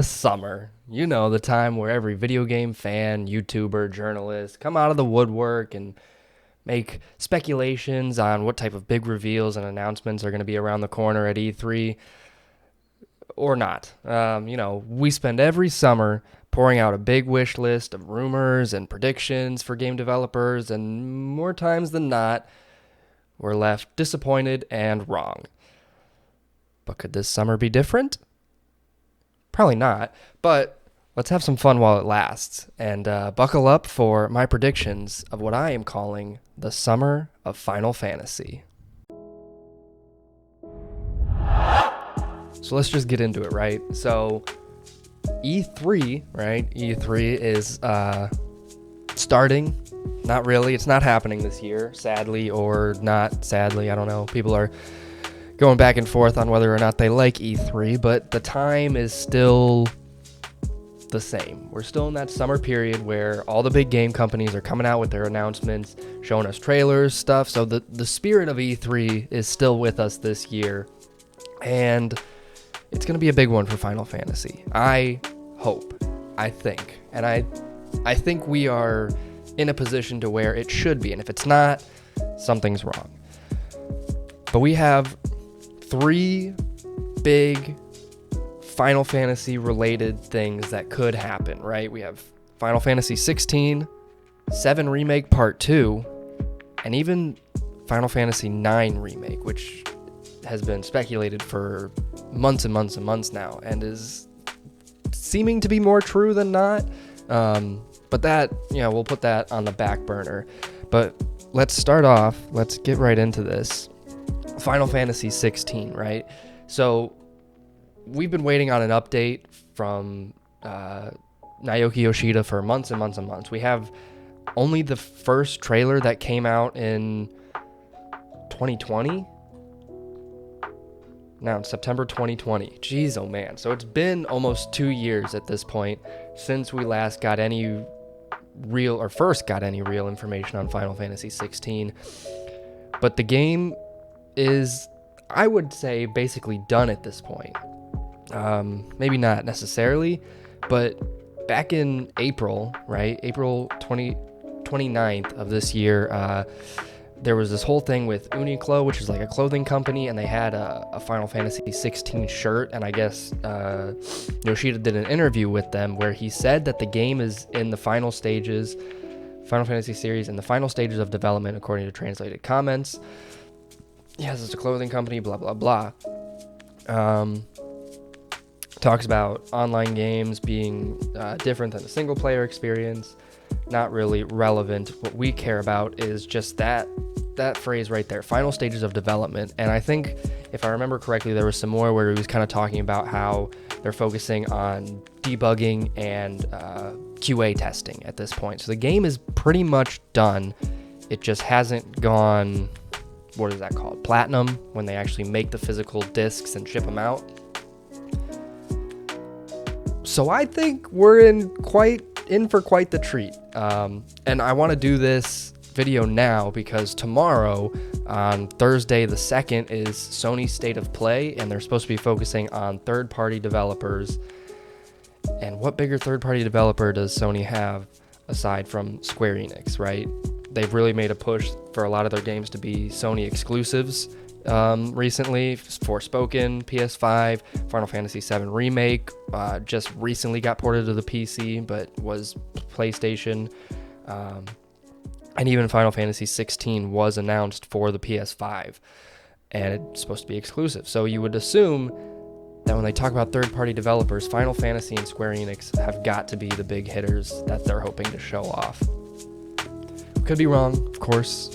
Summer. You know, the time where every video game fan, YouTuber, journalist come out of the woodwork and make speculations on what type of big reveals and announcements are going to be around the corner at E3 or not. We spend every summer pouring out a big wish list of rumors and predictions for game developers, and more times than not, we're left disappointed and wrong. But could this summer be different? Probably not, but let's have some fun while it lasts, and buckle up for my predictions of what I am calling the summer of Final Fantasy. So let's just get into it, right? So E3, right? E3 is starting. Not really. It's not happening this year, sadly, or not sadly. I don't know. People are going back and forth on whether or not they like E3, but the time is still the same. We're still in that summer period where all the big game companies are coming out with their announcements, showing us trailers, stuff. So the spirit of E3 is still with us this year, and it's going to be a big one for Final Fantasy. I hope, I think, and I think we are in a position to where it should be, and if it's not, something's wrong. But we have 3 big Final Fantasy related things that could happen, right? We have Final Fantasy 16, 7 Remake Part 2, and even Final Fantasy 9 Remake, which has been speculated for months and months and months now, and is seeming to be more true than not. But that, we'll put that on the back burner. But let's start off, let's get right into this. Final Fantasy 16, right? So we've been waiting on an update from Naoki Yoshida for months and months and months. We have only the first trailer that came out in 2020. Now it's September 2020. Jeez, oh man. So it's been almost 2 years at this point since we last got any real information on Final Fantasy 16. But the game is, I would say, basically done at this point. Maybe not necessarily, but back in April, right? April 29th of this year, there was this whole thing with Uniqlo, which is like a clothing company, and they had a Final Fantasy 16 shirt, and I guess Yoshida did an interview with them where he said that the game is in the final stages, Final Fantasy series in the final stages of development according to translated comments. Yes, it's a clothing company, blah, blah, blah. Talks about online games being different than the single-player experience. Not really relevant. What we care about is just that phrase right there, final stages of development. And I think, if I remember correctly, there was some more where he was kind of talking about how they're focusing on debugging and QA testing at this point. So the game is pretty much done. It just hasn't gone, what is that called? Platinum, when they actually make the physical discs and ship them out. So I think we're in for quite the treat. And I want to do this video now because tomorrow, on Thursday the 2nd, is Sony's State of Play, and they're supposed to be focusing on third-party developers. And what bigger third-party developer does Sony have aside from Square Enix, right? They've really made a push for a lot of their games to be Sony exclusives recently. Forspoken, PS5, Final Fantasy 7 Remake just recently got ported to the PC, but was PlayStation. And even Final Fantasy 16 was announced for the PS5, and it's supposed to be exclusive. So you would assume that when they talk about third-party developers, Final Fantasy and Square Enix have got to be the big hitters that they're hoping to show off. Could be wrong, of course.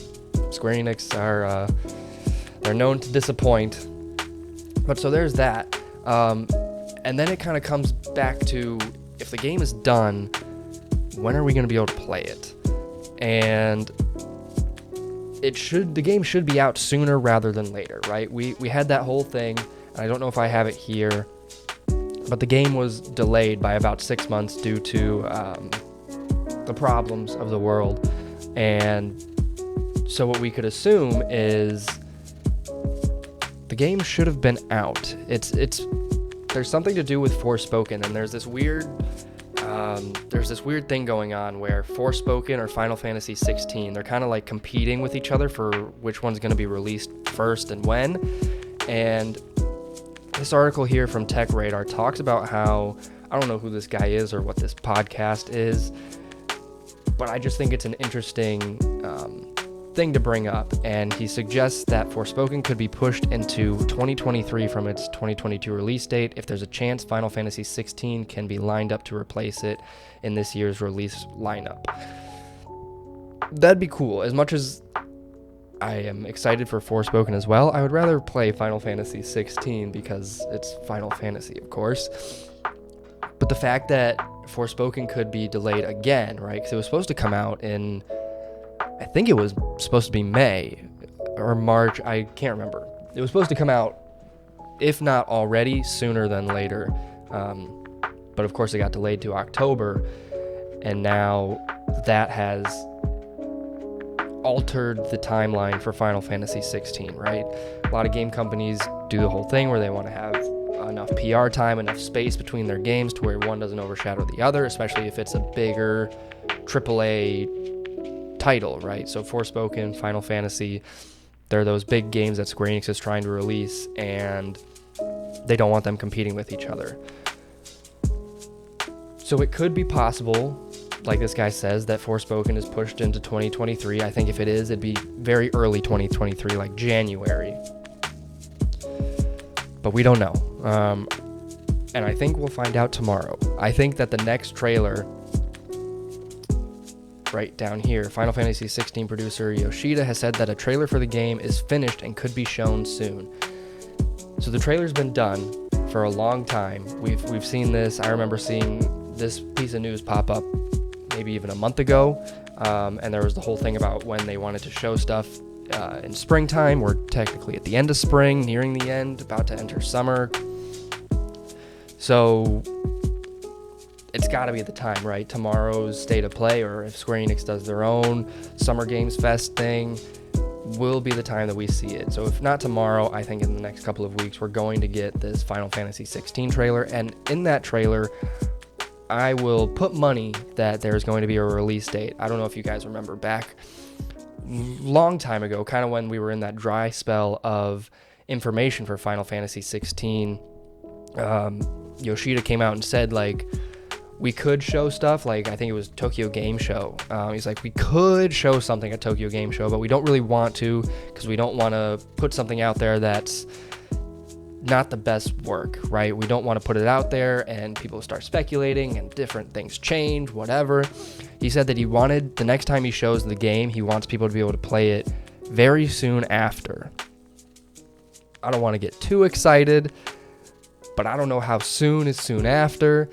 Square Enix are they're known to disappoint, but so there's that. And then it kind of comes back to, if the game is done, when are we going to be able to play it? And the game should be out sooner rather than later, right? We had that whole thing, and I don't know if I have it here, but the game was delayed by about 6 months due to the problems of the world. And so what we could assume is the game should have been out. It's there's something to do with Forspoken, and there's this weird thing going on where Forspoken or Final Fantasy 16, they're kind of like competing with each other for which one's going to be released first and when. And this article here from Tech Radar talks about how, I don't know who this guy is or what this podcast is, but I just think it's an interesting thing to bring up. And he suggests that Forspoken could be pushed into 2023 from its 2022 release date if there's a chance Final Fantasy 16 can be lined up to replace it in this year's release lineup. That'd be cool. As much as I am excited for Forspoken as well, I would rather play Final Fantasy 16 because it's Final Fantasy, of course. But the fact that Forspoken could be delayed again, right? Because it was supposed to come out in, I think it was supposed to be May or March. I can't remember. It was supposed to come out, if not already, sooner than later. But of course it got delayed to October. And now that has altered the timeline for Final Fantasy 16, right? A lot of game companies do the whole thing where they want to have enough PR time, enough space between their games to where one doesn't overshadow the other, especially if it's a bigger AAA title, right? So Forspoken, Final Fantasy, they're those big games that Square Enix is trying to release, and they don't want them competing with each other. So it could be possible, like this guy says, that Forspoken is pushed into 2023. I think if it is, it'd be very early 2023, like January. But we don't know. And I think we'll find out tomorrow. I think that the next trailer, right down here, Final Fantasy 16 producer Yoshida has said that a trailer for the game is finished and could be shown soon. So the trailer's been done for a long time. We've seen this. I remember seeing this piece of news pop up maybe even a month ago, and there was the whole thing about when they wanted to show stuff in springtime. We're technically at the end of spring, nearing the end, about to enter summer. So it's got to be the time, right? Tomorrow's State of Play, or if Square Enix does their own Summer Games Fest thing, will be the time that we see it. So if not tomorrow, I think in the next couple of weeks, we're going to get this Final Fantasy 16 trailer. And in that trailer, I will put money that there's going to be a release date. I don't know if you guys remember back long time ago, kind of when we were in that dry spell of information for Final Fantasy 16, Yoshida came out and said, like, we could show stuff, like, I think it was Tokyo Game Show. He's like, we could show something at Tokyo Game Show, but we don't really want to, because we don't want to put something out there that's not the best work, right? We don't want to put it out there and people start speculating and different things change, whatever. He said that he wanted, the next time he shows the game, he wants people to be able to play it very soon after. I don't want to get too excited, but I don't know how soon is soon after.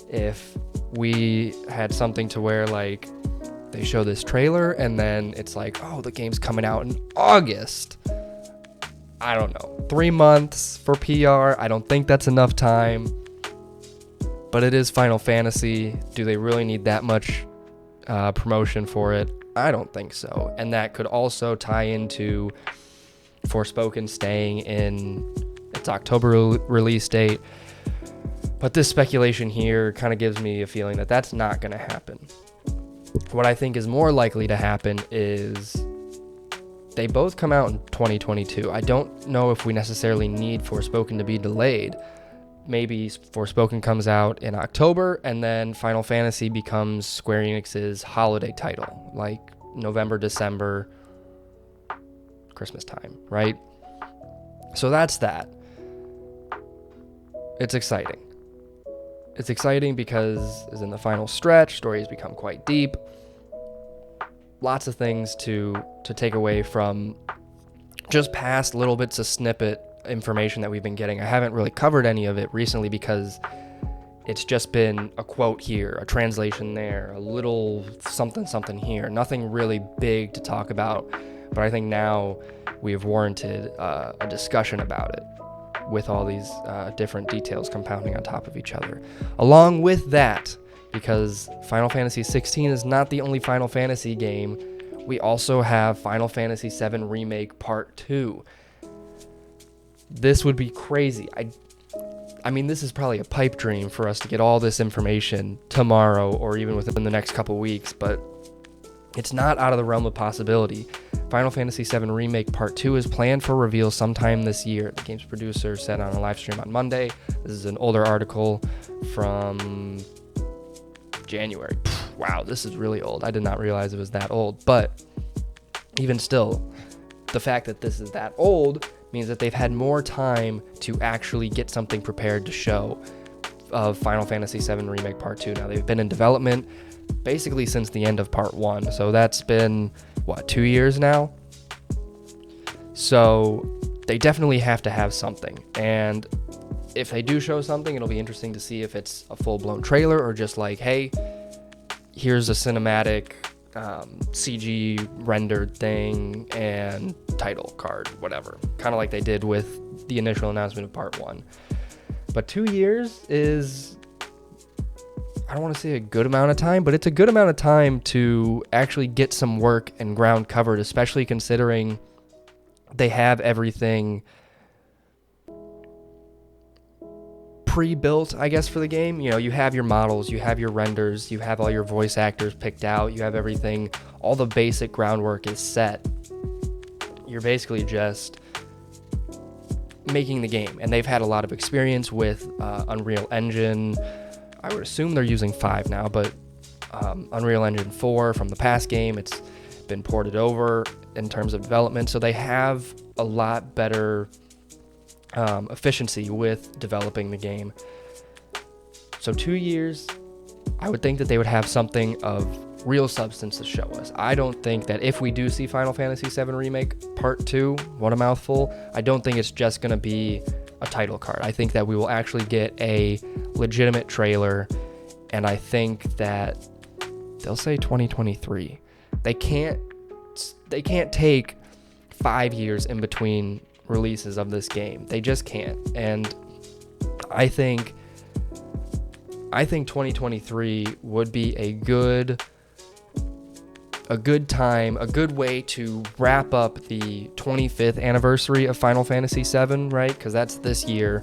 If we had something to where, like, they show this trailer and then it's like, oh, the game's coming out in August. I don't know. 3 months for PR. I don't think that's enough time. But it is Final Fantasy. Do they really need that much promotion for it? I don't think so. And that could also tie into Forspoken staying in its October release date. But this speculation here kind of gives me a feeling that that's not going to happen. What I think is more likely to happen is they both come out in 2022. I don't know if we necessarily need Forspoken to be delayed. Maybe Forspoken comes out in October and then Final Fantasy becomes Square Enix's holiday title, like November, December, Christmas time, right? So that's that. It's exciting. It's exciting because it's in the final stretch. Stories become quite deep. Lots of things to take away from just past little bits of snippet information that we've been getting. I haven't really covered any of it recently because it's just been a quote here, a translation there, a little something here. Nothing really big to talk about, but I think now we have warranted a discussion about it with all these different details compounding on top of each other. Along with that, because Final Fantasy 16 is not the only Final Fantasy game, we also have Final Fantasy 7 Remake Part 2. This would be crazy. I mean, this is probably a pipe dream for us to get all this information tomorrow or even within the next couple weeks, but it's not out of the realm of possibility. Final Fantasy VII Remake Part 2 is planned for reveal sometime this year, the game's producer said on a live stream on Monday. This is an older article from January. Wow, this is really old. I did not realize it was that old, but even still, the fact that this is that old means that they've had more time to actually get something prepared to show of Final Fantasy VII Remake Part 2. Now, they've been in development basically since the end of Part 1, so that's been, 2 years now? So they definitely have to have something, and if they do show something, it'll be interesting to see if it's a full-blown trailer or just like, hey, here's a cinematic CG rendered thing and title card, whatever. Kind of like they did with the initial announcement of Part 1. But 2 years is, I don't want to say a good amount of time, but it's a good amount of time to actually get some work and ground covered, especially considering they have everything pre-built, I guess, for the game. You know, you have your models, you have your renders, you have all your voice actors picked out, you have everything, all the basic groundwork is set. You're basically just making the game, and they've had a lot of experience with Unreal Engine. I would assume they're using 5 now, but Unreal Engine 4 from the past game, it's been ported over in terms of development, so they have a lot better efficiency with developing the game. So 2 years, I would think that they would have something of real substance to show us. I don't think that if we do see Final Fantasy VII Remake Part 2, what a mouthful, I don't think it's just going to be a title card. I think that we will actually get a legitimate trailer, and I think that they'll say 2023. They can't take 5 years in between releases of this game. They just can't. And I think 2023 would be a good time, a good way to wrap up the 25th anniversary of Final Fantasy VII, right? Because that's this year.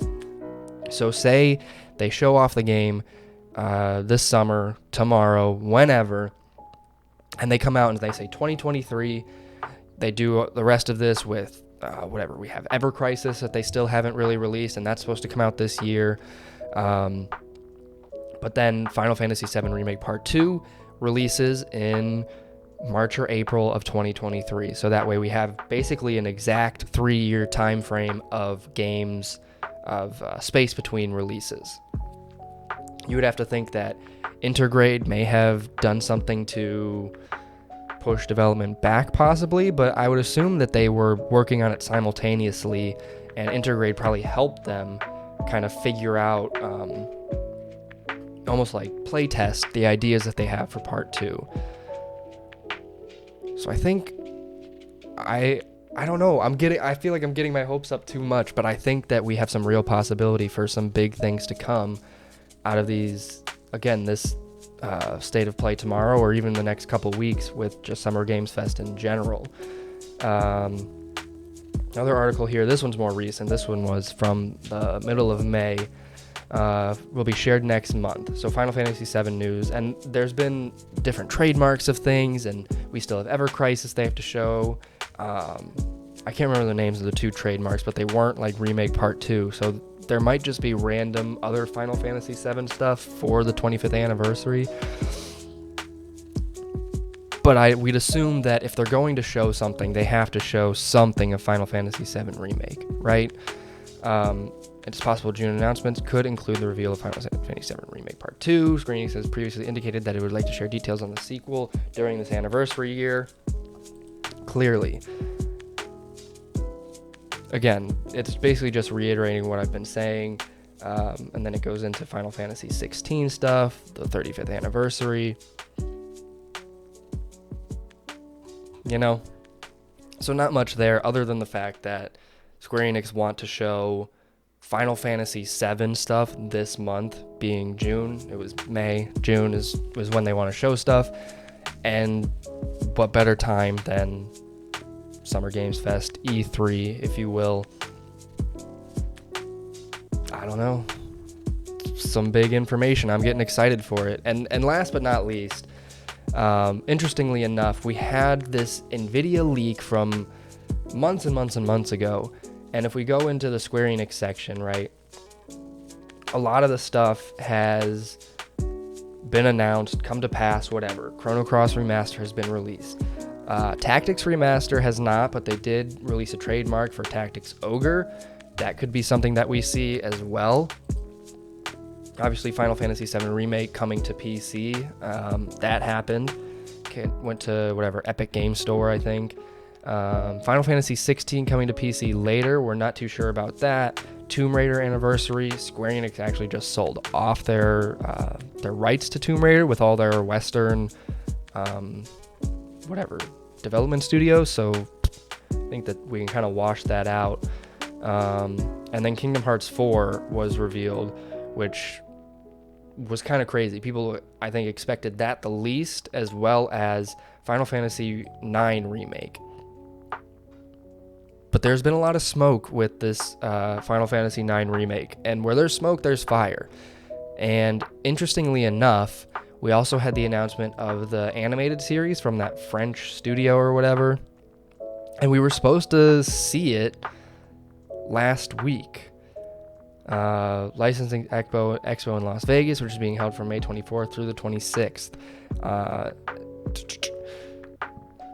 So say they show off the game this summer, tomorrow, whenever, and they come out and they say 2023. They do the rest of this with whatever. We have Ever Crisis that they still haven't really released, and that's supposed to come out this year. But then Final Fantasy VII Remake Part 2 releases in March or April of 2023. So that way we have basically an exact 3-year time frame of games, of space between releases. You would have to think that Intergrade may have done something to push development back possibly, but I would assume that they were working on it simultaneously, and Intergrade probably helped them kind of figure out, almost like playtest the ideas that they have for Part 2. So I think, I don't know, I feel like I'm getting my hopes up too much, but I think that we have some real possibility for some big things to come out of these, again, this state of play tomorrow, or even the next couple weeks with just Summer Games Fest in general. Another article here, this one's more recent. This one was from the middle of May. Will be shared next month. So Final Fantasy VII news, and there's been different trademarks of things, and we still have Ever Crisis they have to show. I can't remember the names of the 2 trademarks, but they weren't like Remake Part 2, so there might just be random other Final Fantasy VII stuff for the 25th anniversary. But we'd assume that if they're going to show something, they have to show something of Final Fantasy VII Remake, right? It's possible June announcements could include the reveal of Final Fantasy VII Remake Part 2. Square Enix has previously indicated that it would like to share details on the sequel during this anniversary year. Clearly. Again, it's basically just reiterating what I've been saying, and then it goes into Final Fantasy 16 stuff, the 35th anniversary. You know? So not much there, other than the fact that Square Enix want to show Final Fantasy VII stuff this month, being June. It was May. June was when they want to show stuff. And what better time than Summer Games Fest, E3, if you will. I don't know. some big information. I'm getting excited for it. And last but not least, interestingly enough, we had this NVIDIA leak from months and months and months ago. And if we go into the Square Enix section, right, a lot of the stuff has been announced, come to pass, whatever. Chrono Cross Remaster has been released. Tactics Remaster has not, but they did release a trademark for Tactics Ogre. That could be something that we see as well. Obviously, Final Fantasy VII Remake coming to PC. That happened. Went to whatever, Epic Game Store, I think. Final Fantasy 16 coming to PC later. We're not too sure about that. Tomb Raider Anniversary. Square Enix actually just sold off their rights to Tomb Raider with all their Western development studios. So I think that we can kind of wash that out. And then Kingdom Hearts 4 was revealed, which was kind of crazy. People, I think, expected that the least, as well as Final Fantasy 9 Remake. But there's been a lot of smoke with this Final Fantasy 9 Remake, and where there's smoke, there's fire. And interestingly enough, we also had the announcement of the animated series from that French studio or whatever, and we were supposed to see it last week. Licensing Expo in Las Vegas, which is being held from May 24th through the 26th.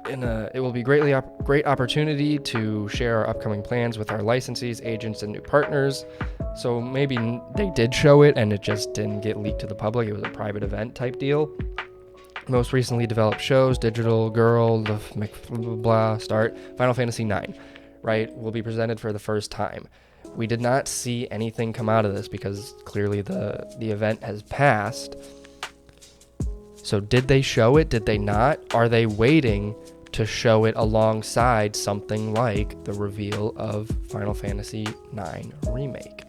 It will be great opportunity to share our upcoming plans with our licensees, agents, and new partners. So maybe they did show it and it just didn't get leaked to the public. It was a private event type deal. Most recently developed shows, Digital Girl, the blah start, Final Fantasy 9, right, will be presented for the first time. We did not see anything come out of this because clearly the event has passed. So did they show it? Did they not? Are they waiting to show it alongside something like the reveal of Final Fantasy IX Remake?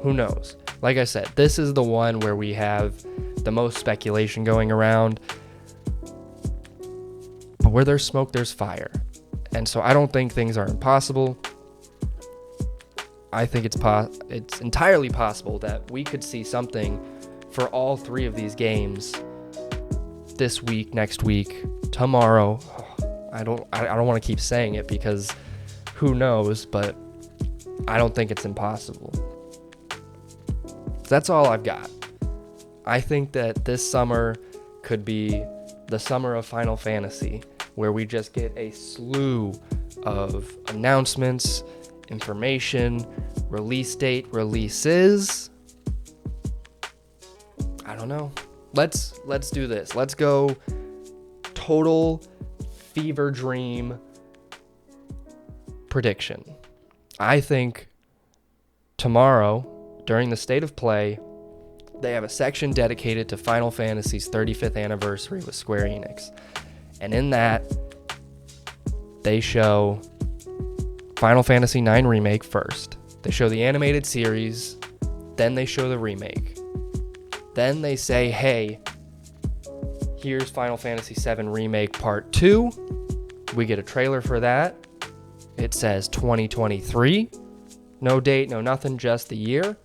Who knows? Like I said, this is the one where we have the most speculation going around. But where there's smoke, there's fire. And so I don't think things are impossible. I think it's entirely possible that we could see something for all three of these games this week, next week, tomorrow. I don't want to keep saying it because who knows, but I don't think it's impossible. That's all I've got. I think that this summer could be the summer of Final Fantasy, where we just get a slew of announcements, information, release date, releases. I don't know. Let's do this. Let's go total fever dream prediction. I think tomorrow, during the State of Play, they have a section dedicated to Final Fantasy's 35th anniversary with Square Enix. And in that, they show Final Fantasy IX Remake first. They show the animated series, then they show the remake. Then they say, hey, here's Final Fantasy VII Remake Part 2. We get a trailer for that. It says 2023. No date, no nothing, just the year.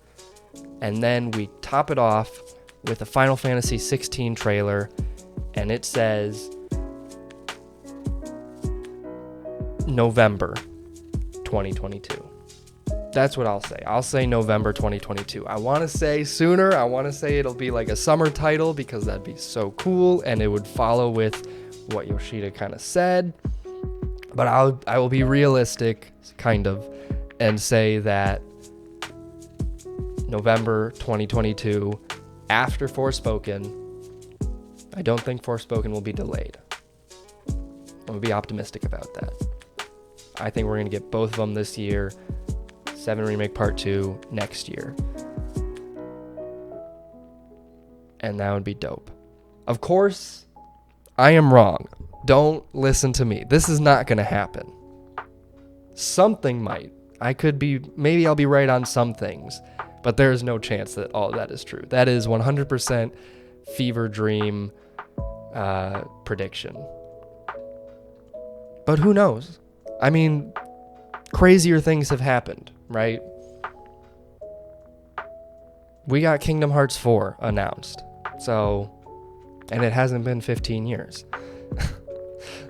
And then we top it off with a Final Fantasy 16 trailer, and it says November 2022. That's what I'll say. I'll say November 2022. I want to say sooner. I want to say it'll be like a summer title because that'd be so cool, and it would follow with what Yoshida kind of said. But I will be realistic, kind of, and say that November 2022, after Forspoken. I don't think Forspoken will be delayed. I'm going to be optimistic about that. I think we're going to get both of them this year. 7 Remake Part 2 next year. And that would be dope. Of course, I am wrong. Don't listen to me. This is not going to happen. Something might. Maybe I'll be right on some things. But there is no chance that all of that is true. That is 100% fever dream prediction. But who knows? I mean, crazier things have happened, right? we got Kingdom Hearts 4 announced. So, and it hasn't been 15 years.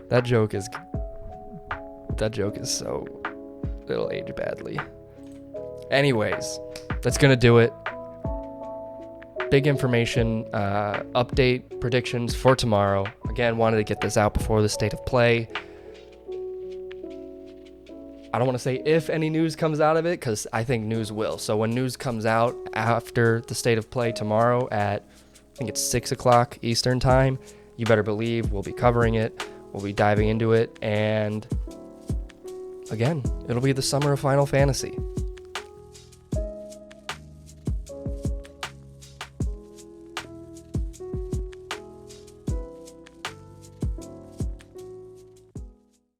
That joke is so, it'll age badly. Anyways, that's gonna do it. Big information, update predictions for tomorrow. Again, wanted to get this out before the state of play. I don't want to say if any news comes out of it, because I think news will. So when news comes out after the state of play tomorrow at, I think it's 6 o'clock Eastern time, you better believe we'll be covering it. We'll be diving into it. And again, it'll be the summer of Final Fantasy.